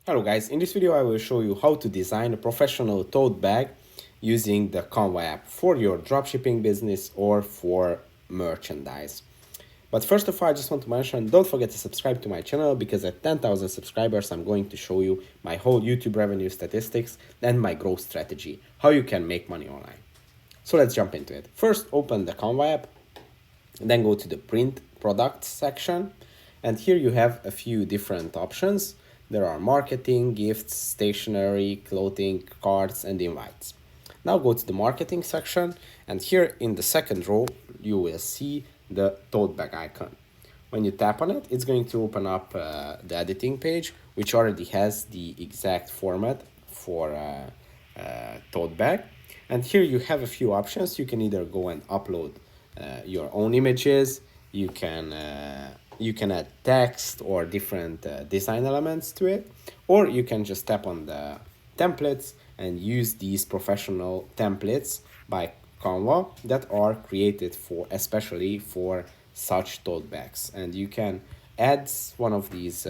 Hello guys, in this video I will show you how to design a professional tote bag using the Canva app for your dropshipping business or for merchandise. But first of all, I just want to mention, don't forget to subscribe to my channel because at 10,000 subscribers I'm going to show you my whole YouTube revenue statistics and my growth strategy, how you can make money online. So let's jump into it. First, open the Canva app, then go to the print products section, and here you have a few different options. There are marketing, gifts, stationery, clothing, cards, and invites. Now go to the marketing section, and here in the second row you will see the tote bag icon. When you tap on it, it's going to open up the editing page, which already has the exact format for tote bag. And here you have a few options. You can either go and upload your own images. You can add text or different design elements to it, or you can just tap on the templates and use these professional templates by Canva that are created for especially for such tote bags. And you can add one of these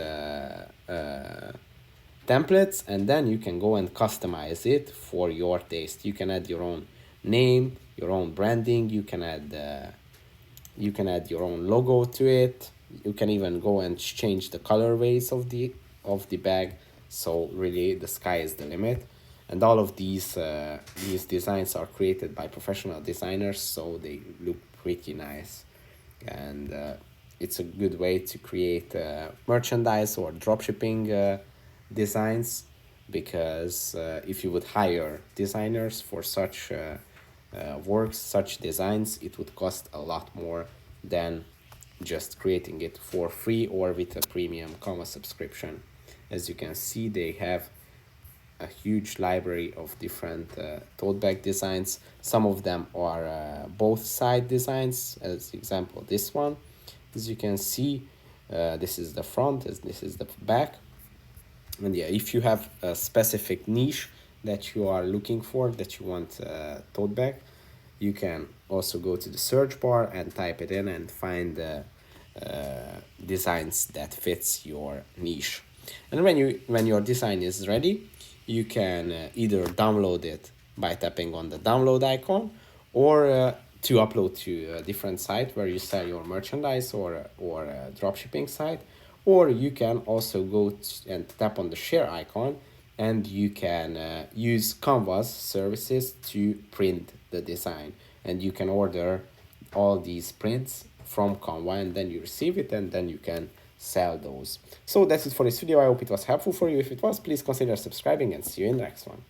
templates, and then you can go and customize it for your taste. You can add your own name, your own branding. You can add your own logo to it. You can even go and change the colorways of the bag. So really, the sky is the limit. And all of these designs are created by professional designers, so they look pretty nice. And it's a good way to create merchandise or dropshipping designs, because if you would hire designers for such works, such designs, it would cost a lot more than just creating it for free or with a premium Canva subscription. As you can see, they have a huge library of different tote bag designs. Some of them are both side designs, as example this one. As you can see, this is the front, as this is the back. And yeah, if you have a specific niche that you are looking for, that you want a tote bag, you can also go to the search bar and type it in and find the designs that fits your niche. And when your design is ready, you can either download it by tapping on the download icon, or to upload to a different site where you sell your merchandise, or a dropshipping site. Or you can also go and tap on the share icon, and you can use Canva's services to print the design. And you can order all these prints from Canva, and then you receive it, and then you can sell those. So that's it for this video. I hope it was helpful for you. If it was, please consider subscribing, and see you in the next one.